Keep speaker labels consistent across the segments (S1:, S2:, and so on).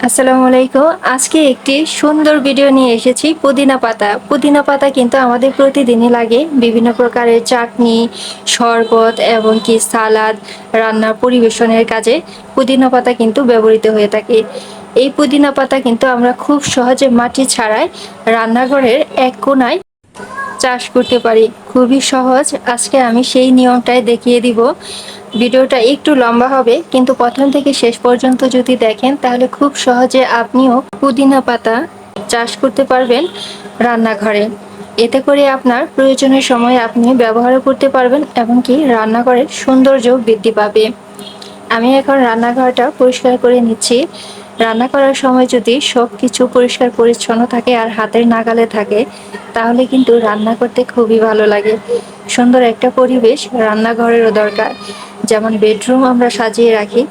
S1: আসসালামু আলাইকুম। আজকে একটি সুন্দর ভিডিও নিয়ে এসেছি পুদিনা পাতা। পুদিনা পাতা কিন্তু আমাদের প্রতিদিনই লাগে বিভিন্ন প্রকারের চাটনি, শরবত এবং কি সালাদ, রান্নার পরিবেশনের কাজে পুদিনা পাতা কিন্তু ব্যবহৃত হয়ে থাকে। এই পুদিনা পাতা কিন্তু আমরা খুব সহজে মাটি ছাড়াই রান্নাঘরের এক কোণায় চাষ করতে পারি। খুবই সহজ। আজকে আমি সেই নিয়মটাই দেখিয়ে দিব। ভিডিওটা একটু লম্বা হবে, কিন্তু প্রথম থেকে শেষ পর্যন্ত যদি দেখেন তাহলে খুব সহজে আপনিও পুদিনা পাতা চাষ করতে পারবেন রান্নাঘরে। এতে করে আপনার প্রয়োজনের সময় আপনি ব্যবহারও করতে পারবেন এবং কি রান্নাঘরের সৌন্দর্য বৃদ্ধি পাবে। আমি এখন রান্নাঘরটা পরিষ্কার করে নিচ্ছি। রান্না করার সময় যদি সব কিছু পরিষ্কার পরিচ্ছন্ন থাকে আর হাতের নাগালে থাকে, তাহলে কিন্তু রান্না করতে খুবই ভালো লাগে। সুন্দর একটা পরিবেশ রান্নাঘরেরও দরকার। যেমন বেডরুম আমরা সাজিয়ে রাখি,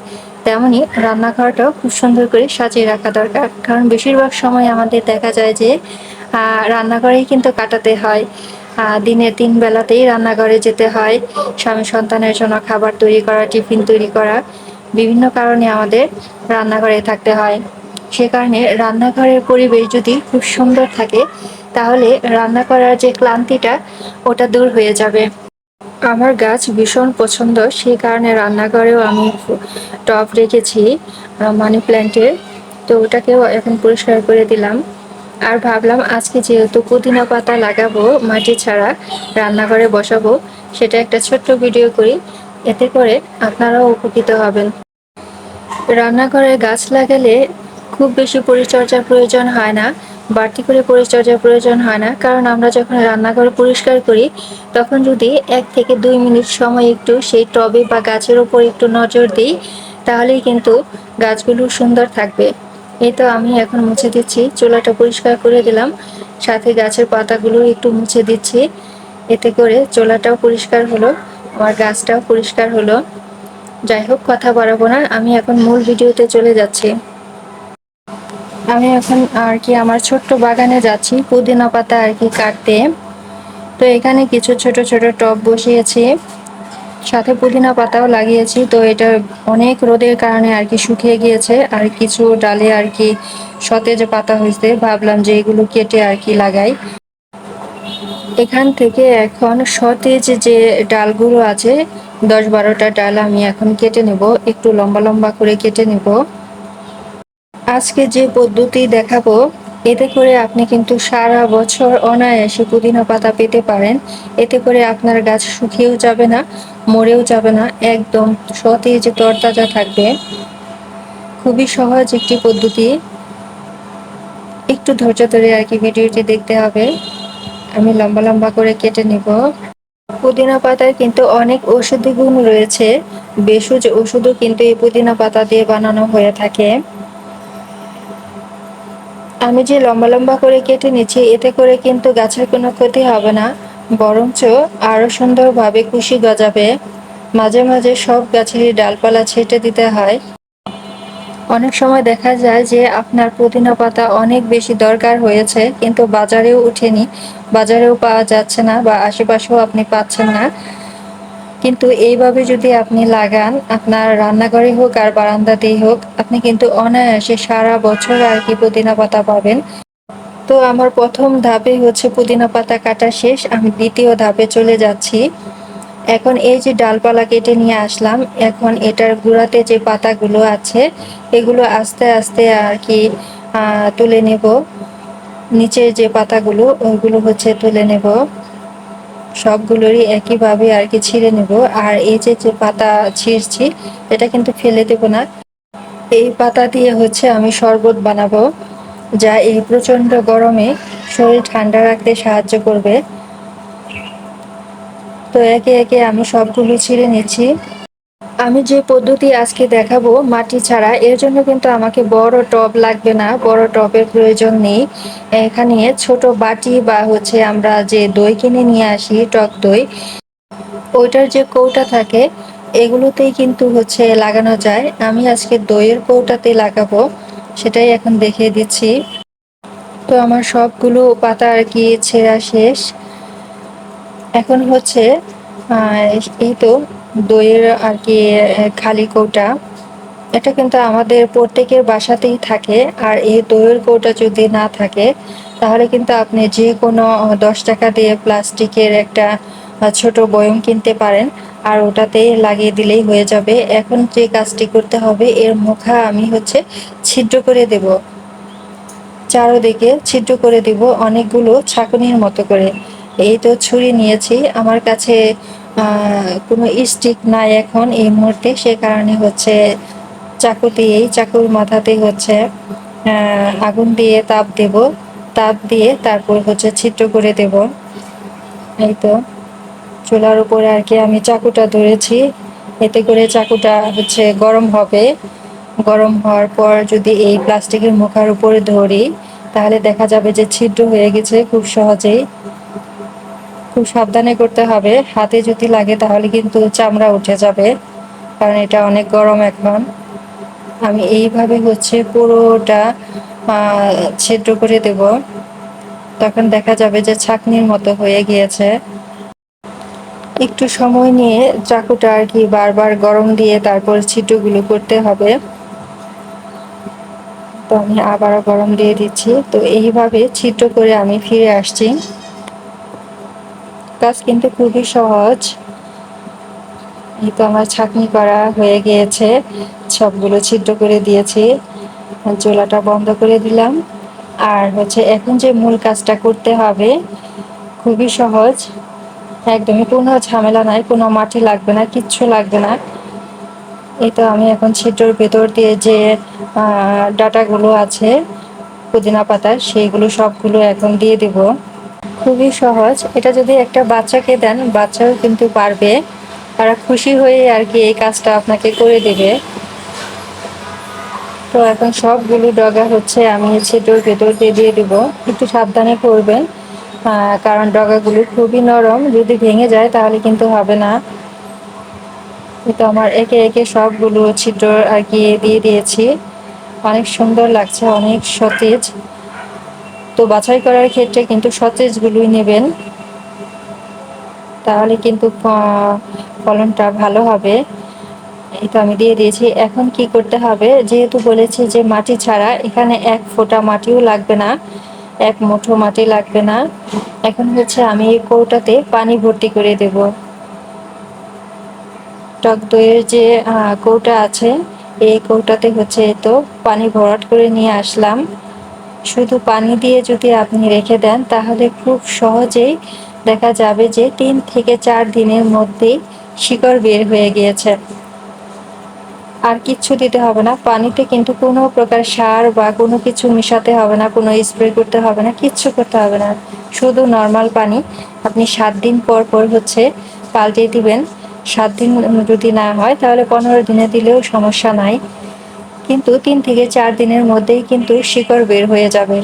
S1: তেমনি রান্নাঘরটাও খুব সুন্দর করে সাজিয়ে রাখা দরকার। কারণ বেশিরভাগ সময় আমাদের দেখা যায় যে রান্নাঘরেই কিন্তু কাটাতে হয়। দিনের 3 বেলাতেই রান্নাঘরে যেতে হয়। স্বামী সন্তানের জন্য খাবার তৈরি করা, টিফিন তৈরি করা, বিভিন্ন কারণে আমাদের রান্নাঘরে থাকতে হয়। সে কারণে রান্নাঘরের পরিবেশ যদি খুব সুন্দর থাকে, তাহলে রান্না করার যে ক্লান্তিটা ওটা দূর হয়ে যাবে। আমার গাছ ভীষণ পছন্দ, সেই কারণে রান্নাঘরেও আমি টব রেখেছি মানি প্ল্যান্টের। তো ওটাকেও এখন পরিষ্কার করে দিলাম। আর ভাবলাম আজকে যেহেতু পুদিনা পাতা লাগাবো মাটি ছাড়া, রান্নাঘরে বসাবো, সেটা একটা ছোট্ট ভিডিও করি। এতে করে আপনারাও উপকৃত হবেন। রান্নাঘরে গাছ লাগালে খুব বেশি পরিচর্যার প্রয়োজন হয় না, বাড়তি করে পরিচর্যার প্রয়োজন হয় না। কারণ আমরা যখন রান্নাঘর পরিষ্কার করি, তখন যদি 1 থেকে 2 মিনিট সময় একটু সেই টবে বা গাছের ওপর একটু নজর দিই, তাহলেই কিন্তু গাছগুলো সুন্দর থাকবে। এই তো আমি এখন মুছে দিচ্ছি, চুলাটা পরিষ্কার করে দিলাম, সাথে গাছের পাতাগুলো একটু মুছে দিচ্ছি। এতে করে চুলাটাও পরিষ্কার হলো, আমার গাছটাও পরিষ্কার হলো। যাই হোক, কথা বাড়াবো না, আমি এখন মূল ভিডিওতে চলে যাচ্ছি। আমি এখন আর কি আমার ছোট্ট বাগানে যাচ্ছি পুদিনা পাতা আর কি কাটতে। তো এখানে কিছু ছোট ছোট টব বসিয়েছি, সাথে পুদিনা পাতাও লাগিয়েছি। তো এটা অনেক রোদের কারণে আর কি শুকিয়ে গিয়েছে, আর কিছু ডালে আর কি সতেজ পাতা হয়েছে। ভাবলাম যে এগুলো কেটে আর কি লাগাই। এখান থেকে এখন সতেজ যে ডালগুলো আছে, 10-12টা ডাল আমি এখন কেটে নেব, একটু লম্বা লম্বা করে কেটে নেব। আজকে যে পদ্ধতি দেখাবো, এতে করে আপনি কিন্তু সারা বছর অনায়াসে পুদিনা পাতা পেতে পারেন। এতে করে আপনার গাছ শুকিয়েও যাবে না, মরেও যাবে না, একদম সতেজ তরতাজা থাকবে। খুবই সহজ একটি পদ্ধতি, একটু ধৈর্য ধরে আর কি ভিডিওটি দেখতে হবে। আমি লম্বা লম্বা করে কেটে নিব। পুদিনা পাতার কিন্তু অনেক ঔষধি গুণ রয়েছে, ভেষজ ওষুধও কিন্তু এই পুদিনা পাতা দিয়ে বানানো হয়ে থাকে। আমি যে লম্বা লম্বা করে কেটে নিচ্ছি, এতে করে কিন্তু গাছের কোনো ক্ষতি হবে না, বরঞ্চ আরো সুন্দরভাবে কুশি গজাবে। মাঝে মাঝে সব গাছেরই ডালপালা ছেঁটে দিতে হয়। অনেক সময় দেখা যায় যে আপনার পুদিনা পাতা অনেক বেশি দরকার হয়েছে, কিন্তু বাজারেও উঠেনি, বাজারেও পাওয়া যাচ্ছে না, বা আশেপাশেও আপনি পাচ্ছেন না। কিন্তু এইভাবে যদি আপনি লাগান, আপনার রান্নাঘরে হোক আর বারান্দাতেই হোক, আপনি কিন্তু অনায়াসে সারা বছর আর কি পুদিনা পাতা পাবেন। তো আমার প্রথম ধাপে হচ্ছে পুদিনা পাতা কাটা শেষ, আমি দ্বিতীয় ধাপে চলে যাচ্ছি। এখন এই যে ডালপালা কেটে নিয়ে আসলাম, এখন এটার গোড়াতে যে পাতাগুলো আছে, এগুলো আস্তে আস্তে আর কি তুলে নেব। নিচের যে পাতাগুলো, ওইগুলো হচ্ছে তুলে নেব। সবগুলোরই একইভাবে আর কি ছিঁড়ে নেব। আর এই যে যে পাতা ছিঁড়ছি, এটা কিন্তু ফেলে দেব না। এই পাতা দিয়ে হচ্ছে আমি শরবত বানাবো, যা এই প্রচন্ড গরমে শরীর ঠান্ডা রাখতে সাহায্য করবে। তো একে একে আমি সবগুলো ছিঁড়ে নিচ্ছি। আমি যে পদ্ধতি আজকে দেখাবো মাটি ছাড়া, এর জন্য কিন্তু আমাকে বড় টব লাগবে না, বড় টবের প্রয়োজন নেই। এখানে ছোট বাটি বা হচ্ছে আমরা যে দই কিনে নিয়ে আসি, টক দই, ওইটার যে কৌটা থাকে, এগুলোতেই কিন্তু হচ্ছে লাগানো যায়। আমি আজকে দইয়ের কৌটাতে লাগাবো, সেটাই এখন দেখিয়ে দিচ্ছি। তো আমার সবগুলো পাতা আর কি ছেঁড়া শেষ। এখন হচ্ছে এই তো দইয়ের আর কি খালি কৌটা, এটা কিন্তু আমাদের প্রত্যেকের বাসাতেই থাকে। আর এই দইয়ের কৌটা যদি না থাকে তাহলে কিন্তু আপনি যে কোনো 10 টাকা দিয়ে প্লাস্টিকের একটা ছোট বয়ম কিনতে পারেন, আর ওটাতেই লাগিয়ে দিলেই হয়ে যাবে। এখন যে কাজটি করতে হবে, এর মুখা আমি ছিদ্র করে দেব, চারোদিকে ছিদ্র করে দিব অনেকগুলো ছাঁকনির মতো করে। এই তো ছুরি নিয়েছি, আমার কাছে কোনো স্টিক নাই এখন এই মুহূর্তে, সে কারণে চাকু দিয়েই, চাকুর মাথাতেই আগুন দিয়ে তাপ দেব, তাপ দিয়ে তারপর ছিদ্র করে দেব। এই তো চুলার উপরে আর কি আমি চাকুটা ধরেছি, এতে করে চাকুটা গরম হবে। গরম হওয়ার পর যদি এই প্লাস্টিকের মুখার উপরে ধরি তাহলে দেখা যাবে যে ছিদ্র হয়ে গেছে খুব সহজেই। খুব সাবধানে করতে হবে, হাতে যদি লাগে তাহলে কিন্তু চামড়া উঠে যাবে, কারণ এটা অনেক গরম এখন। আমি এইভাবে পুরোটা ছিদ্র করে দেব, তখন দেখা যাবে যে ছাঁকনির মতো হয়ে গিয়েছে। একটু সময় নিয়ে চাকুটা আর কি বারবার গরম দিয়ে তারপর ছিদ্রগুলো করতে হবে। তো আমি আবারও গরম দিয়ে দিচ্ছি। তো এইভাবে ছিদ্র করে আমি ফিরে আসছি। কাজ কিন্তু খুবই সহজ। এই তো আমার ছাঁকনি করা হয়ে গিয়েছে, সবগুলো ছিদ্র করে দিয়েছি, চুলাটা বন্ধ করে দিলাম। আর এখন যে মূল কাজটা করতে হবে খুবই সহজ, একদমই কোনো ঝামেলা নাই, কোনো মাটি লাগবে না, কিচ্ছু লাগবে না। এই তো আমি এখন ছিদ্রর ভেতর দিয়ে যে ডাটাগুলো আছে পুদিনা পাতার, সেইগুলো সবগুলো এখন দিয়ে দেব। খুবই সহজ, এটা যদি একটা বাচ্চাকে দেন বাচ্চাও কিন্তু পারবে, তারা খুশি হয়ে আর কি এই কাজটা আপনাকে করে দেবে। তো এখন সবগুলো ডগা আমি ছিদ্রর ভেতর দিয়ে দেব। একটু সাবধানে করবেন, কারণ ডগাগুলো খুবই নরম, যদি ভেঙে যায় তাহলে কিন্তু হবে না। তো আমার একে একে সবগুলো ছিদ্র আর কি দিয়ে দিয়েছি। অনেক সুন্দর লাগছে, অনেক সতেজ। তো বাছাই করার ক্ষেত্রে কিন্তু সতেজগুলোই নেবেন, তাহলে কিন্তু ফলনটা ভালো হবে। এই তো আমি দিয়ে দিয়েছি। এখন কি করতে হবে, যেহেতু বলেছি যে মাটি ছাড়া, এখানে এক ফোঁটা মাটিও লাগবে না, এক মুঠো মাটি লাগবে না। এখন আমি এই কৌটাতে পানি ভর্তি করে দেব। টক দইয়ের যে কৌটা আছে, এই কৌটাতে তো পানি ভরাট করে নিয়ে আসলাম। শুধু পানি দিয়ে যদি আপনি রেখে দেন তাহলে খুব সহজেই দেখা যাবে যে 3 থেকে 4 দিনের মধ্যেই শিকড় বের হয়ে গিয়েছে। আর কিচ্ছু দিতে হবে না, পানিতে কিন্তু কোনো প্রকার সার বা কোনো কিছু মিশাতে হবে না, কোনো স্প্রে করতে হবে না, কিচ্ছু করতে হবে না, শুধু নর্মাল পানি। আপনি 7 দিন পর পর পাল্টে দিবেন। 7 দিন যদি না হয় তাহলে 15 দিনে দিলেও সমস্যা নাই, কিন্তু 3 থেকে 4 দিনের মধ্যেই কিন্তু শিকড় বের হয়ে যাবে।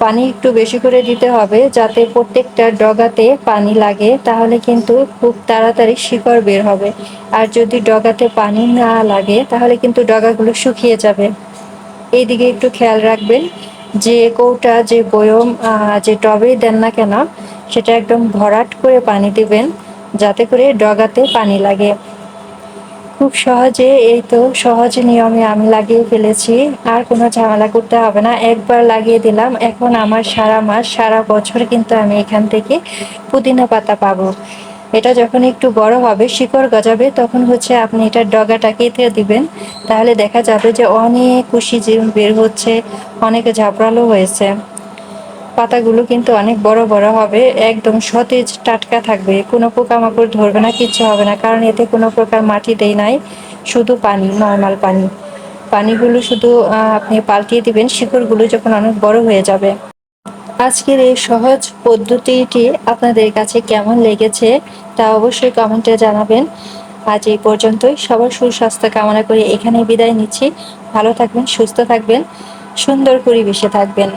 S1: পানি একটু বেশি করে দিতে হবে যাতে প্রত্যেকটা ডগাতে পানি লাগে, তাহলে কিন্তু খুব তাড়াতাড়ি শিকড় বের হবে। আর যদি ডগাতে পানি না লাগে তাহলে কিন্তু ডগাগুলো শুকিয়ে যাবে। এইদিকে একটু খেয়াল রাখবেন যে কৌটা, যে বয়ম, যে টবেই দেন না কেন, সেটা একদম ভরাট করে পানি দিবেন যাতে করে ডগাতে পানি লাগে। খুব সহজে, এই তো সহজ নিয়মে আমি লাগিয়ে ফেলেছি, আর কোনো ঝামেলা করতে হবে না। একবার লাগিয়ে দিলাম, এখন আমার সারা মাস সারা বছর কিন্তু আমি এখান থেকে পুদিনা পাতা পাবো। এটা যখন একটু বড় হবে, শিকড় গজাবে, তখন আপনি এটার ডগাটা কেটে দিবেন, তাহলে দেখা যাবে যে অনেক কুশি বের হচ্ছে, অনেক ঝাপড়ালো হয়েছে। পাতাগুলো কিন্তু অনেক বড় বড় হবে, একদম সতেজ টাটকা থাকবে, কোনো পোকামাকড় ধরবে না, কিচ্ছু হবে না, কারণ এতে কোনো প্রকার মাটি দেই নাই, শুধু পানি, নর্মাল পানি। পানিগুলো শুধু আপনি পাল্টিয়ে দিবেন শিকড়গুলো যখন অনেক বড় হয়ে যাবে। আজকের এই সহজ পদ্ধতিটি আপনাদের কাছে কেমন লেগেছে তা অবশ্যই কমেন্টে জানাবেন। আজ এই পর্যন্তই, সবার সুস্বাস্থ্য কামনা করে এখানেই বিদায় নিচ্ছি। ভালো থাকবেন, সুস্থ থাকবেন, সুন্দর পরিবেশে থাকবেন।